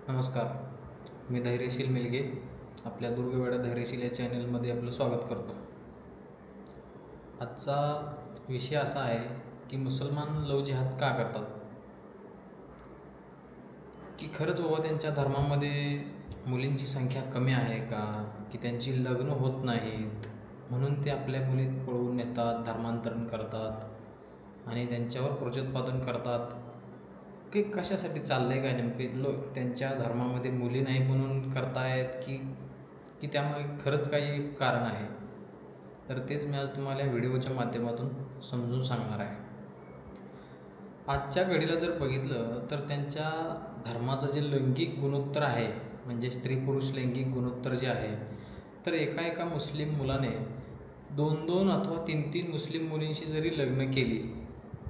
नमस्कार, मी धैर्यशील मिलगे आपल्या दुर्गवेडा धैर्यशील या चॅनलमध्ये आपलं स्वागत करतो. आजचा विषय असा आहे की मुसलमान लव जिहाद का करतात, की खरंच बाबा त्यांच्या धर्मामध्ये मुलींची संख्या कमी आहे का, की त्यांची लग्न होत नाहीत म्हणून ते आपल्या मुली पळवून नेतात, धर्मांतरण करतात आणि त्यांच्यावर प्रोजोत्पादन करतात, की कशासाठी चाललं आहे काय नेमके त्यांच्या धर्मामध्ये मुली नाही म्हणून करतायत की की त्यामुळे खरंच काही कारण आहे. तर तेच मी आज तुम्हाला व्हिडिओच्या माध्यमातून समजून सांगणार आहे. आजच्या घडीला जर बघितलं तर त्यांच्या धर्माचं जे लैंगिक गुणोत्तर आहे, म्हणजे स्त्री पुरुष लैंगिक गुणोत्तर जे आहे, तर एका मुस्लिम मुलाने 2-2 अथवा 3-3 मुस्लिम मुलींशी जरी लग्न केली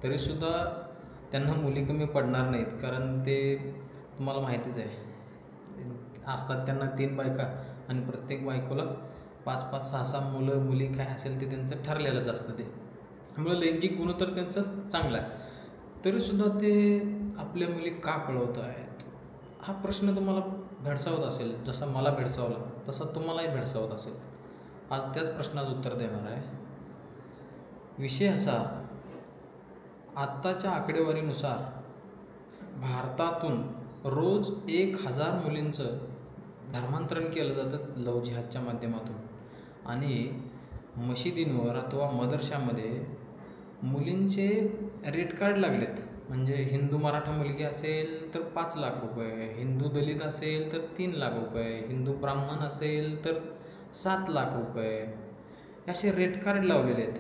तरीसुद्धा त्यांना मुली कमी पडणार नाहीत. कारण ते तुम्हाला माहितीच आहे, असतात त्यांना 3 बायका आणि प्रत्येक बायकोला 5-5, 6-6 मुलं मुली काय असेल ते त्यांचं ठरलेलंच असतं. त्यामुळे लैंगिक गुणोत्तर त्यांचं चांगलं आहे, तरीसुद्धा ते आपल्या मुली का पळवत आहेत हा प्रश्न तुम्हाला भेडसावत असेल. जसा मला भेडसावला तसा तुम्हालाही भेडसावत असेल. आज त्याच प्रश्नाचं उत्तर देणार आहे. विषय असा, आत्ताच्या आकडेवारीनुसार भारतातून रोज 1000 मुलींचं धर्मांतरण केलं जातं लव जिहादच्या माध्यमातून. आणि मशिदींवर अथवा मदरशामध्ये मुलींचे रेट कार्ड लागलेत. म्हणजे हिंदू मराठा मुलगी असेल तर 5 लाख रुपये, हिंदू दलित असेल तर 3 लाख रुपये, हिंदू ब्राह्मण असेल तर 7 लाख रुपये, असे रेट कार्ड लावलेले आहेत.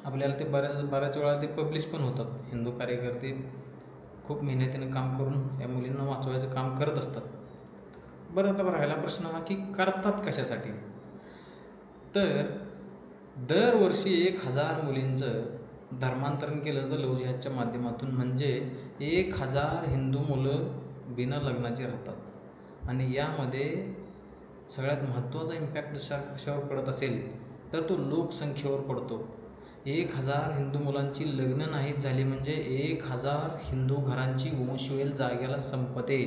आपल्याला ते बऱ्याच वेळा ते पब्लिश पण होतात. हिंदू कार्यकर्ते खूप मेहनतीनं काम करून या मुलींना वाचवायचं काम करत असतात. बरं, आता राहिला प्रश्न हा की करतात कशासाठी. तर दरवर्षी 1000 मुलींचं धर्मांतरण केलं जातं लव जिहादच्या माध्यमातून. म्हणजे 1000 हिंदू मुलं बिना लग्नाची राहतात. आणि यामध्ये सगळ्यात महत्त्वाचा इम्पॅक्ट कशावर पडत असेल तर तो लोकसंख्येवर पडतो. 1000 हिंदू मुलांची लग्न नाहीत झाली म्हणजे 1000 हिंदू घरांची वंशवेल जाग्याला संपते.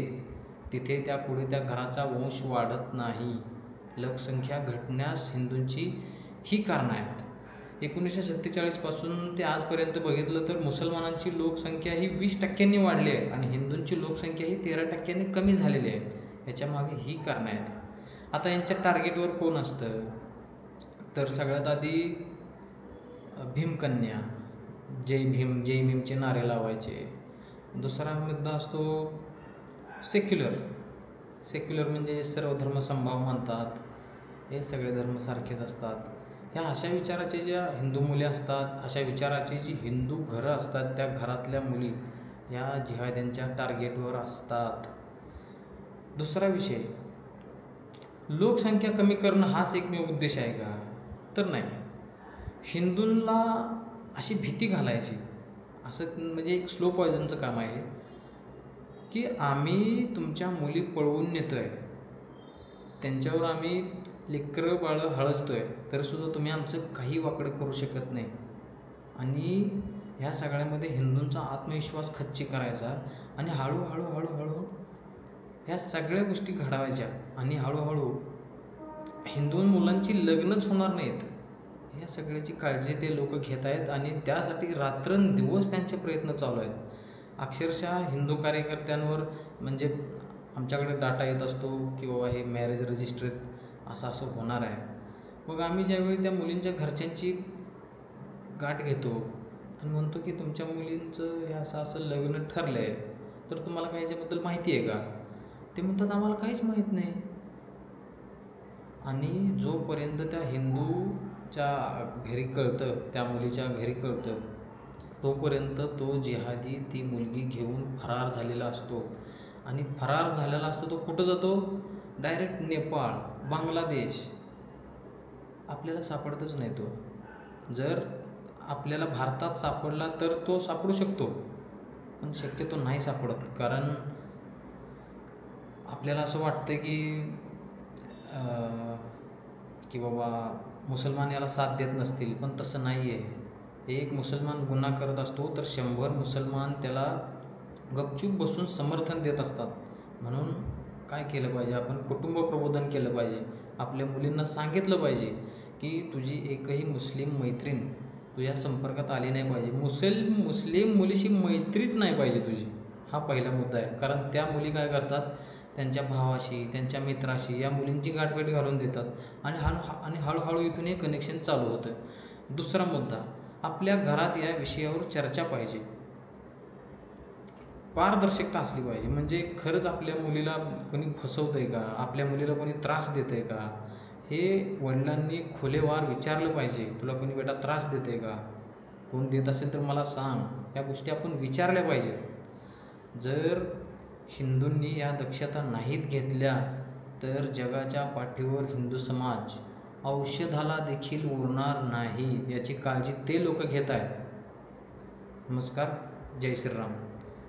तिथे त्यापुढे त्या घराचा वंश वाढत नाही. लोकसंख्या घटण्यास हिंदूंची ही कारणं आहेत. 1947 पासून ते आजपर्यंत बघितलं तर मुसलमानांची लोकसंख्या ही 20% वाढली आहे आणि हिंदूंची लोकसंख्या ही 13% कमी झालेली आहे. याच्यामागे ही कारणं आहेत. आता यांच्या टार्गेटवर कोण असतं तर सगळ्यात आधी भीमकन्या, जय भीमचे नारे लावायचे. दुसरा मुद्दा असतो सेक्युलर म्हणजे सर्व धर्म संभाव मानतात, हे सगळे धर्म सारखेच असतात. ह्या अशा विचाराचे ज्या हिंदू मुली असतात, अशा विचाराची जी हिंदू घरं असतात, त्या घरातल्या मुली ह्या जिहाद्यांच्या टार्गेटवर असतात. दुसरा विषय, लोकसंख्या कमी करणं हाच एकमेव उद्देश आहे का तर नाही. हिंदूंना अशी भीती घालायची, असं म्हणजे एक स्लो पॉयझनचं काम आहे की आम्ही तुमच्या मुली पळवून नेतो आहे, त्यांच्यावर आम्ही लेकरं बाळं हळजतो आहे, तरीसुद्धा तुम्ही आमचं काही वाकडं करू शकत नाही. आणि ह्या सगळ्यामध्ये हिंदूंचा आत्मविश्वास खच्ची करायचा आणि हळूहळू ह्या सगळ्या गोष्टी घडवायच्या आणि हळूहळू हिंदू मुलांची लग्नच होणार नाहीत, ह्या सगळ्याची काळजी ते लोक घेत आहेत. आणि त्यासाठी रात्रंदिवस त्यांचे प्रयत्न चालू आहेत. अक्षरशः हिंदू कार्यकर्त्यांवर म्हणजे आमच्याकडे डाटा येत असतो की बाबा हे मॅरेज रजिस्ट्रीत असं होणार आहे. मग आम्ही ज्यावेळी त्या मुलींच्या घरच्यांची गाठ घेतो आणि म्हणतो की तुमच्या मुलींचं हे असं लग्न ठरलं आहे, तर तुम्हाला काय याच्याबद्दल माहिती आहे का. ते म्हणतात आम्हाला काहीच माहीत नाही. आणि जोपर्यंत त्या हिंदूच्या घरी कळतं, त्या मुलीच्या घरी कळतं, तोपर्यंत तो जिहादी ती मुलगी घेऊन फरार झालेला असतो. आणि फरार झालेला असतो तो कुठं जातो, डायरेक्ट नेपाळ, बांगलादेश. आपल्याला सापडतच नाही तो. जर आपल्याला भारतात सापडला तर तो सापडू शकतो, पण शक्यतो नाही सापडत. कारण आपल्याला असं वाटतं की बाबा मुसलमान याला साथ देत नसतील, पण तसं नाही आहे. एक मुसलमान गुन्हा करत असतो तर 100 मुसलमान त्याला गपचूप बसून समर्थन देत असतात. म्हणून काय केलं पाहिजे, आपण कुटुंब प्रबोधन केलं पाहिजे. आपल्या मुलींना सांगितलं पाहिजे की तुझी एकही मुस्लिम मैत्रीण तुझ्या संपर्कात आली नाही पाहिजे. मुस्लिम मुलीशी मैत्रीच नाही पाहिजे तुझी. हा पहिला मुद्दा आहे. कारण त्या मुली काय करतात, त्यांच्या भावाशी, त्यांच्या मित्राशी या मुलींची गाठभेट घालून देतात आणि हळूहळू इथून हे कनेक्शन चालू होतं. दुसरा मुद्दा, आपल्या घरात या विषयावर चर्चा पाहिजे. पारदर्शकता असली पाहिजे. म्हणजे खरंच आपल्या मुलीला कोणी फसवतं आहे का, आपल्या मुलीला कोणी त्रास देतं आहे का, हे वडिलांनी खुलेवार विचारलं पाहिजे. तुला कोणी बेटा त्रास देतं आहे का, कोण देत असेल तर मला सांग. या गोष्टी आपण विचारल्या पाहिजेत. जर हिंदूंनी या दक्षता नाहीत घेतल्या तर जगाच्या पाठीवर हिंदू समाज औषधाला देखील उरणार नाही, याची काळजी ते लोक घेत आहेत. नमस्कार, जय श्रीराम.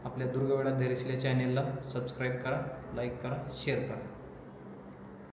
आपल्या दुर्गवेढा धैर्यशील चॅनेलला सबस्क्राईब करा, लाईक करा, शेअर करा.